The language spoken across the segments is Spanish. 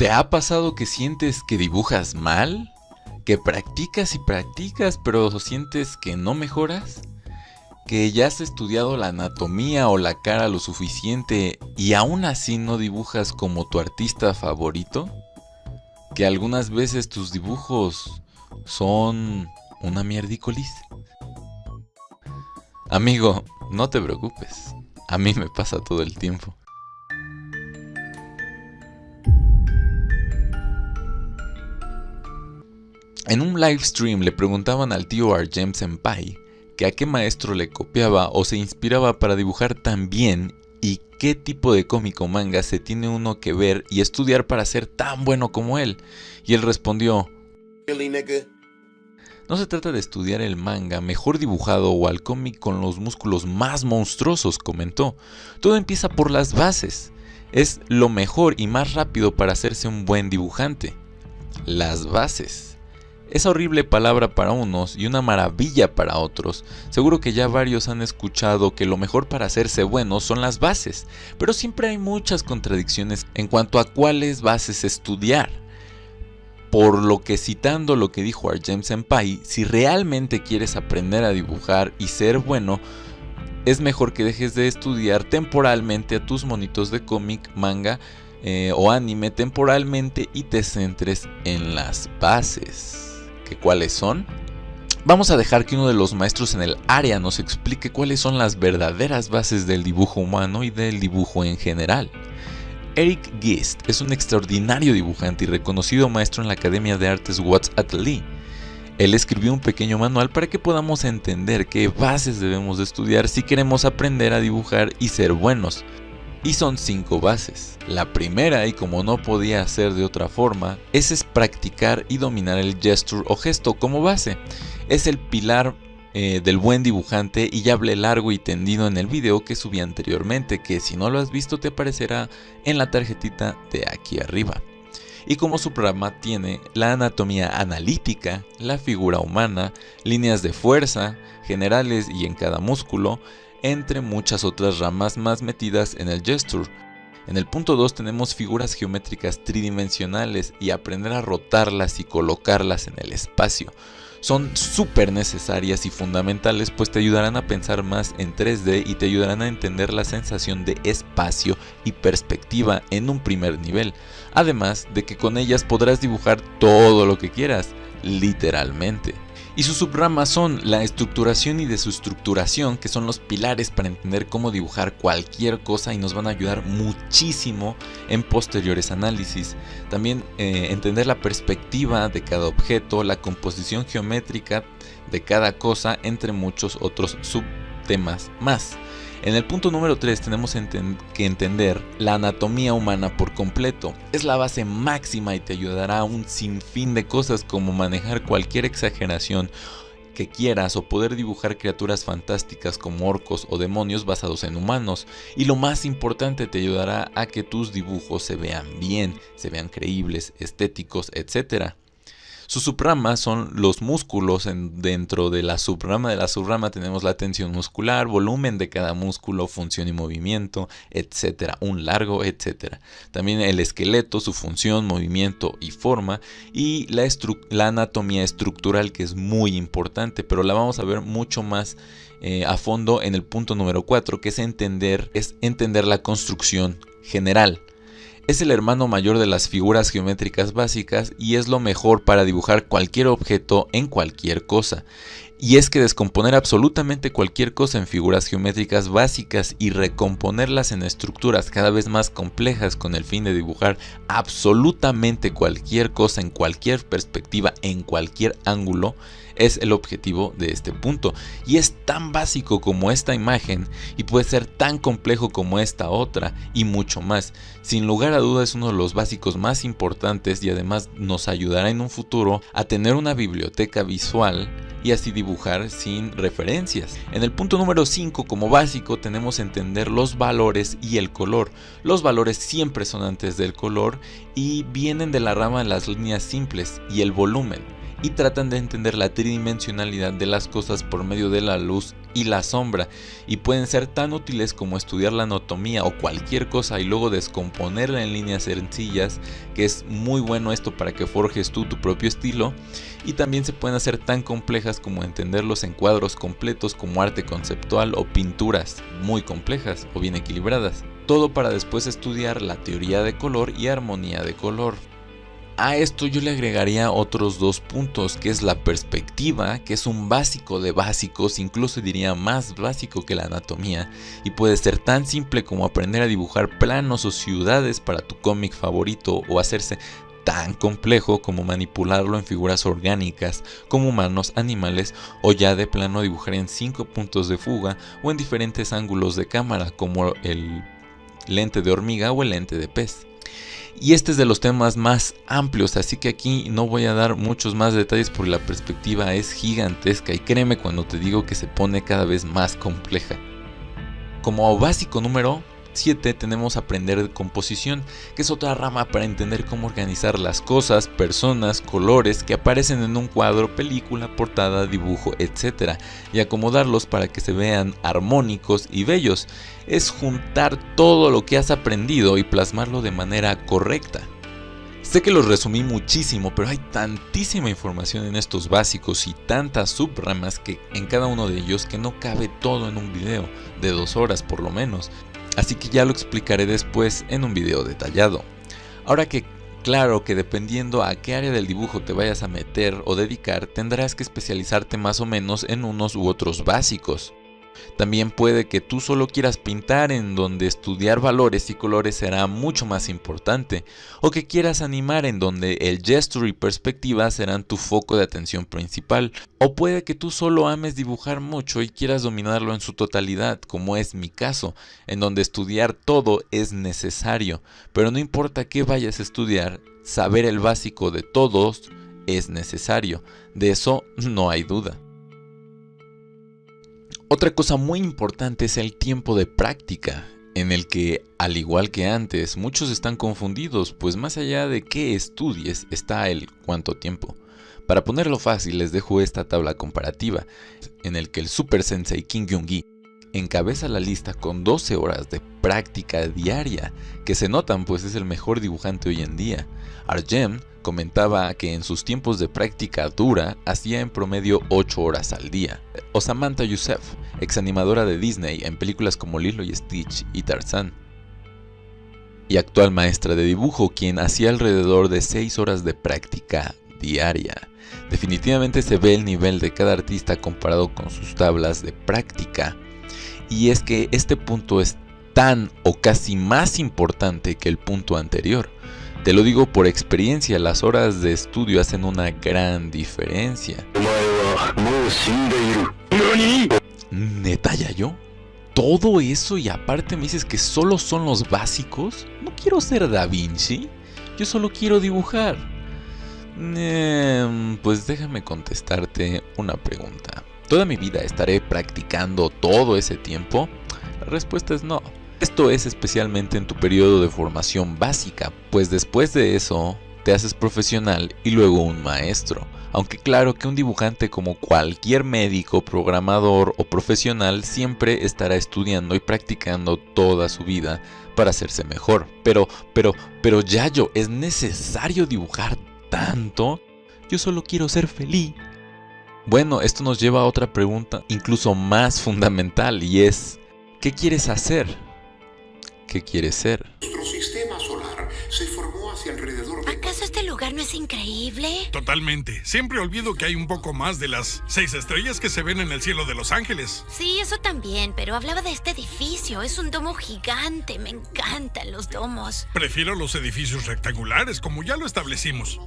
¿Te ha pasado que sientes que dibujas mal? ¿Que practicas y practicas pero sientes que no mejoras? ¿Que ya has estudiado la anatomía o la cara lo suficiente y aún así no dibujas como tu artista favorito? ¿Que algunas veces tus dibujos son una mierdícolis? Amigo, no te preocupes, a mí me pasa todo el tiempo. En un live stream le preguntaban al tío Arjem Senpai que a qué maestro le copiaba o se inspiraba para dibujar tan bien y qué tipo de cómic o manga se tiene uno que ver y estudiar para ser tan bueno como él. Y él respondió: no se trata de estudiar el manga mejor dibujado o al cómic con los músculos más monstruosos, comentó. Todo empieza por las bases. Es lo mejor y más rápido para hacerse un buen dibujante. Las bases. Esa horrible palabra para unos y una maravilla para otros. Seguro que ya varios han escuchado que lo mejor para hacerse bueno son las bases, pero siempre hay muchas contradicciones en cuanto a cuáles bases estudiar. Por lo que, citando lo que dijo Arjem Senpai, si realmente quieres aprender a dibujar y ser bueno, es mejor que dejes de estudiar temporalmente a tus monitos de cómic, manga o anime temporalmente y te centres en las bases. ¿Cuáles son? Vamos a dejar que uno de los maestros en el área nos explique cuáles son las verdaderas bases del dibujo humano y del dibujo en general. Eric Gist es un extraordinario dibujante y reconocido maestro en la Academia de Artes Watts Atelier. Él escribió un pequeño manual para que podamos entender qué bases debemos de estudiar si queremos aprender a dibujar y ser buenos. Y son 5 bases. La primera, y como no podía ser de otra forma, es practicar y dominar el gesture o gesto como base. Es el pilar del buen dibujante y ya hablé largo y tendido en el video que subí anteriormente, que si no lo has visto te aparecerá en la tarjetita de aquí arriba. Y como subramma tiene la anatomía analítica, la figura humana, líneas de fuerza, generales y en cada músculo, entre muchas otras ramas más metidas en el gesture. En el punto 2 tenemos figuras geométricas tridimensionales y aprender a rotarlas y colocarlas en el espacio. Son súper necesarias y fundamentales, pues te ayudarán a pensar más en 3D y te ayudarán a entender la sensación de espacio y perspectiva en un primer nivel. Además de que con ellas podrás dibujar todo lo que quieras, literalmente. Y sus subramas son la estructuración y desestructuración, que son los pilares para entender cómo dibujar cualquier cosa y nos van a ayudar muchísimo en posteriores análisis. También entender la perspectiva de cada objeto, la composición geométrica de cada cosa, entre muchos otros subtemas más. En el punto número 3 tenemos que entender la anatomía humana por completo. Es la base máxima y te ayudará a un sinfín de cosas como manejar cualquier exageración que quieras o poder dibujar criaturas fantásticas como orcos o demonios basados en humanos. Y lo más importante, te ayudará a que tus dibujos se vean bien, se vean creíbles, estéticos, etc. Sus subramas son los músculos. Dentro de la subrama tenemos la tensión muscular, volumen de cada músculo, función y movimiento, etcétera, un largo, etcétera. También el esqueleto, su función, movimiento y forma, y la anatomía estructural, que es muy importante, pero la vamos a ver mucho más a fondo en el punto número 4, que es entender la construcción general. Es el hermano mayor de las figuras geométricas básicas y es lo mejor para dibujar cualquier objeto en cualquier cosa. Y es que descomponer absolutamente cualquier cosa en figuras geométricas básicas y recomponerlas en estructuras cada vez más complejas con el fin de dibujar absolutamente cualquier cosa en cualquier perspectiva, en cualquier ángulo, es el objetivo de este punto. Y es tan básico como esta imagen y puede ser tan complejo como esta otra y mucho más. Sin lugar a dudas es uno de los básicos más importantes y además nos ayudará en un futuro a tener una biblioteca visual y así dibujar sin referencias. En el punto número 5, como básico, tenemos que entender los valores y el color. Los valores siempre son antes del color y vienen de la rama de las líneas simples y el volumen, y tratan de entender la tridimensionalidad de las cosas por medio de la luz y la sombra, y pueden ser tan útiles como estudiar la anatomía o cualquier cosa y luego descomponerla en líneas sencillas, que es muy bueno esto para que forjes tú tu propio estilo, y también se pueden hacer tan complejas como entender los encuadros completos como arte conceptual o pinturas muy complejas o bien equilibradas, todo para después estudiar la teoría de color y armonía de color. A esto yo le agregaría otros 2 puntos, que es la perspectiva, que es un básico de básicos, incluso diría más básico que la anatomía, y puede ser tan simple como aprender a dibujar planos o ciudades para tu cómic favorito, o hacerse tan complejo como manipularlo en figuras orgánicas como humanos, animales, o ya de plano dibujar en 5 puntos de fuga o en diferentes ángulos de cámara como el lente de hormiga o el lente de pez. Y este es de los temas más amplios, así que aquí no voy a dar muchos más detalles porque la perspectiva es gigantesca y créeme cuando te digo que se pone cada vez más compleja. Como básico número 7 tenemos aprender composición, que es otra rama para entender cómo organizar las cosas, personas, colores que aparecen en un cuadro, película, portada, dibujo, etc. y acomodarlos para que se vean armónicos y bellos. Es juntar todo lo que has aprendido y plasmarlo de manera correcta. Sé que los resumí muchísimo, pero hay tantísima información en estos básicos y tantas subramas que en cada uno de ellos que no cabe todo en un video de 2 horas por lo menos. Así que ya lo explicaré después en un video detallado. Ahora que claro que dependiendo a qué área del dibujo te vayas a meter o dedicar, tendrás que especializarte más o menos en unos u otros básicos. También puede que tú solo quieras pintar, en donde estudiar valores y colores será mucho más importante, o que quieras animar, en donde el gesture y perspectiva serán tu foco de atención principal, o puede que tú solo ames dibujar mucho y quieras dominarlo en su totalidad, como es mi caso, en donde estudiar todo es necesario, pero no importa qué vayas a estudiar, saber el básico de todos es necesario, de eso no hay duda. Otra cosa muy importante es el tiempo de práctica, en el que, al igual que antes, muchos están confundidos, pues más allá de qué estudies está el cuánto tiempo. Para ponerlo fácil, les dejo esta tabla comparativa, en el que el Super Sensei Kim Kyung-gi encabeza la lista con 12 horas de práctica diaria, que se notan pues es el mejor dibujante hoy en día. Arjem comentaba que en sus tiempos de práctica dura hacía en promedio 8 horas al día. O Samantha Youssef, ex animadora de Disney en películas como Lilo y Stitch y Tarzán, y actual maestra de dibujo, quien hacía alrededor de 6 horas de práctica diaria. Definitivamente se ve el nivel de cada artista comparado con sus tablas de práctica, y es que este punto es tan o casi más importante que el punto anterior. Te lo digo por experiencia, las horas de estudio hacen una gran diferencia. ¿Neta ya yo? ¿Todo eso y aparte me dices que solo son los básicos? No quiero ser Da Vinci, yo solo quiero dibujar. Pues déjame contestarte una pregunta. ¿Toda mi vida estaré practicando todo ese tiempo? La respuesta es no. Esto es especialmente en tu periodo de formación básica, pues después de eso te haces profesional y luego un maestro. Aunque claro que un dibujante, como cualquier médico, programador o profesional, siempre estará estudiando y practicando toda su vida para hacerse mejor. Pero Yayo, ¿es necesario dibujar tanto? Yo solo quiero ser feliz. Bueno, esto nos lleva a otra pregunta incluso más fundamental, y es ¿qué quieres hacer? ¿Qué quieres ser? Nuestro sistema solar se formó hacia alrededor de... ¿Acaso este lugar no es increíble? Totalmente. Siempre olvido que hay un poco más de las 6 estrellas que se ven en el cielo de Los Ángeles. Sí, eso también, pero hablaba de este edificio. Es un domo gigante. Me encantan los domos. Prefiero los edificios rectangulares, como ya lo establecimos.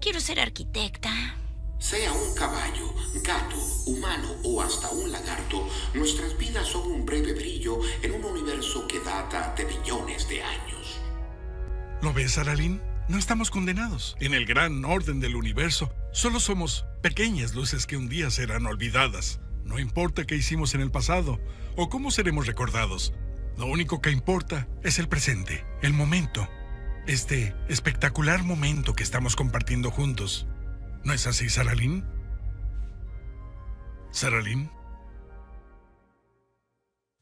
Quiero ser arquitecta. Sea un caballo, gato, humano o hasta un lagarto, nuestras vidas son un breve brillo en un universo que data de billones de años. ¿Lo ves, Aralyn? No estamos condenados. En el gran orden del universo, solo somos pequeñas luces que un día serán olvidadas. No importa qué hicimos en el pasado o cómo seremos recordados. Lo único que importa es el presente, el momento. Este espectacular momento que estamos compartiendo juntos. ¿No es así, Aralyn? ¿Sarah Lynn?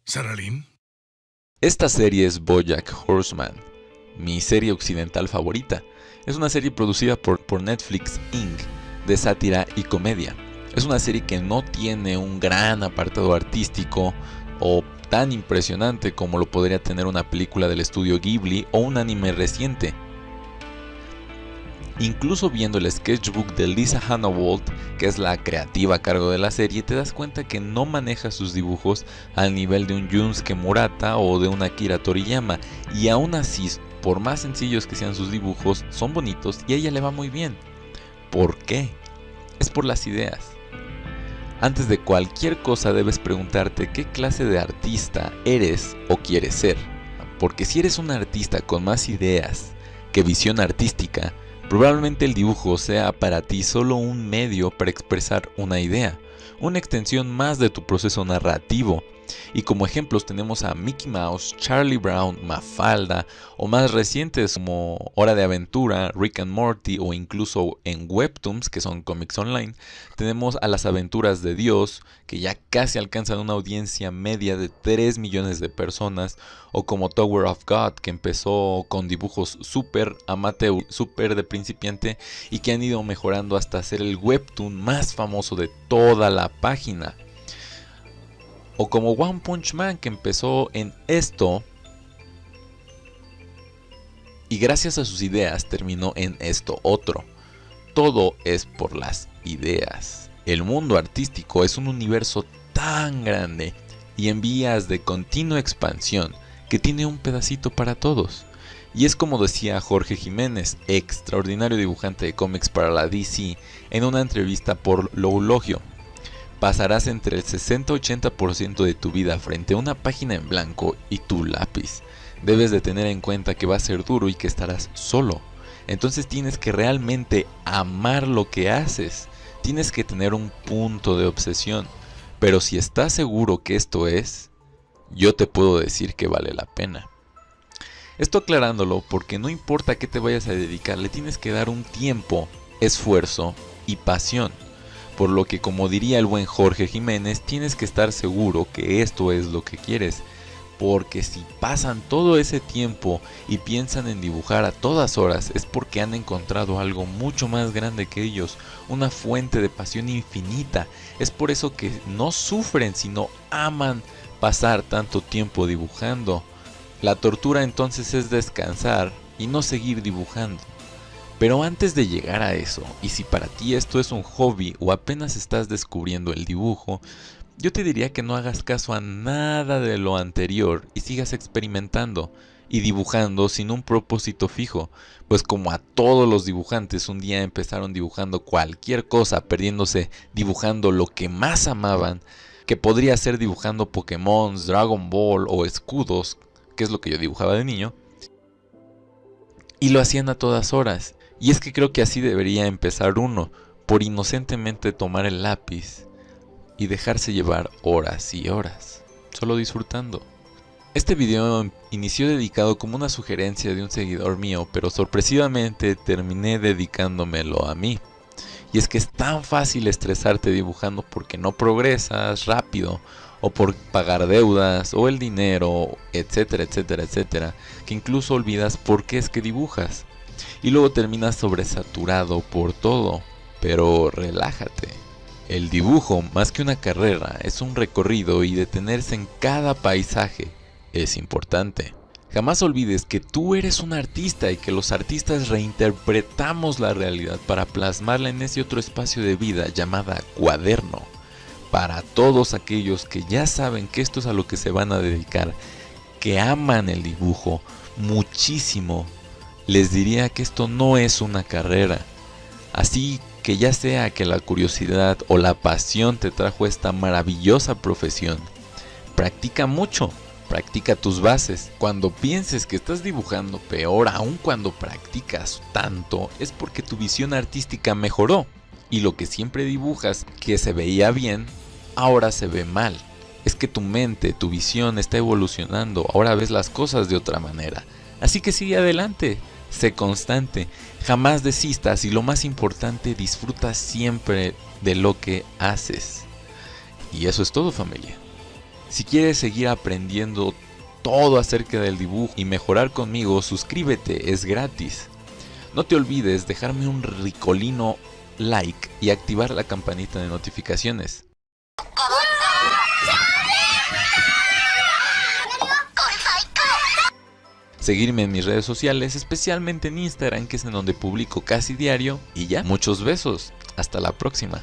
¿Sarah Lynn? Esta serie es BoJack Horseman, mi serie occidental favorita. Es una serie producida por Netflix Inc. de sátira y comedia. Es una serie que no tiene un gran apartado artístico o tan impresionante como lo podría tener una película del estudio Ghibli o un anime reciente. Incluso viendo el sketchbook de Lisa Hannawalt, que es la creativa a cargo de la serie, te das cuenta que no maneja sus dibujos al nivel de un Junsuke Murata o de un Akira Toriyama, y aún así, por más sencillos que sean sus dibujos, son bonitos y a ella le va muy bien. ¿Por qué? Es por las ideas. Antes de cualquier cosa debes preguntarte qué clase de artista eres o quieres ser, porque si eres un artista con más ideas que visión artística, probablemente el dibujo sea para ti solo un medio para expresar una idea, una extensión más de tu proceso narrativo. Y como ejemplos tenemos a Mickey Mouse, Charlie Brown, Mafalda, o más recientes como Hora de Aventura, Rick and Morty, o incluso en Webtoons, que son cómics online, tenemos a Las Aventuras de Dios, que ya casi alcanzan una audiencia media de 3 millones de personas, o como Tower of God, que empezó con dibujos súper amateur, súper de principiante, y que han ido mejorando hasta ser el webtoon más famoso de toda la página. O como One Punch Man, que empezó en esto y gracias a sus ideas terminó en esto otro. Todo es por las ideas. El mundo artístico es un universo tan grande y en vías de continua expansión que tiene un pedacito para todos. Y es como decía Jorge Jiménez, extraordinario dibujante de cómics para la DC, en una entrevista por Loulogio. Pasarás entre el 60-80% de tu vida frente a una página en blanco y tu lápiz. Debes de tener en cuenta que va a ser duro y que estarás solo. Entonces tienes que realmente amar lo que haces. Tienes que tener un punto de obsesión. Pero si estás seguro que esto es, yo te puedo decir que vale la pena. Esto aclarándolo porque no importa qué te vayas a dedicar, le tienes que dar un tiempo, esfuerzo y pasión. Por lo que, como diría el buen Jorge Jiménez, tienes que estar seguro que esto es lo que quieres. Porque si pasan todo ese tiempo y piensan en dibujar a todas horas, es porque han encontrado algo mucho más grande que ellos, una fuente de pasión infinita. Es por eso que no sufren, sino aman pasar tanto tiempo dibujando. La tortura entonces es descansar y no seguir dibujando. Pero antes de llegar a eso, y si para ti esto es un hobby o apenas estás descubriendo el dibujo, yo te diría que no hagas caso a nada de lo anterior y sigas experimentando y dibujando sin un propósito fijo, pues como a todos los dibujantes un día empezaron dibujando cualquier cosa, perdiéndose dibujando lo que más amaban, que podría ser dibujando Pokémon, Dragon Ball o escudos, que es lo que yo dibujaba de niño, y lo hacían a todas horas. Y es que creo que así debería empezar uno, por inocentemente tomar el lápiz y dejarse llevar horas y horas, solo disfrutando. Este video inició dedicado como una sugerencia de un seguidor mío, pero sorpresivamente terminé dedicándomelo a mí. Y es que es tan fácil estresarte dibujando porque no progresas rápido, o por pagar deudas, o el dinero, etcétera, etcétera, etcétera, que incluso olvidas por qué es que dibujas. Y luego terminas sobresaturado por todo. Pero relájate. El dibujo, más que una carrera, es un recorrido y detenerse en cada paisaje es importante. Jamás olvides que tú eres un artista y que los artistas reinterpretamos la realidad para plasmarla en ese otro espacio de vida llamada cuaderno. Para todos aquellos que ya saben que esto es a lo que se van a dedicar, que aman el dibujo muchísimo, les diría que esto no es una carrera. Así que ya sea que la curiosidad o la pasión te trajo esta maravillosa profesión, practica mucho, practica tus bases. Cuando pienses que estás dibujando peor, aun cuando practicas tanto, es porque tu visión artística mejoró. Y lo que siempre dibujas que se veía bien, ahora se ve mal. Es que tu mente, tu visión está evolucionando, ahora ves las cosas de otra manera. Así que sigue adelante. Sé constante, jamás desistas y lo más importante, disfruta siempre de lo que haces. Y eso es todo, familia. Si quieres seguir aprendiendo todo acerca del dibujo y mejorar conmigo, suscríbete, es gratis. No te olvides dejarme un ricolino like y activar la campanita de notificaciones. Seguirme en mis redes sociales, especialmente en Instagram, que es en donde publico casi diario. Y ya, muchos besos. Hasta la próxima.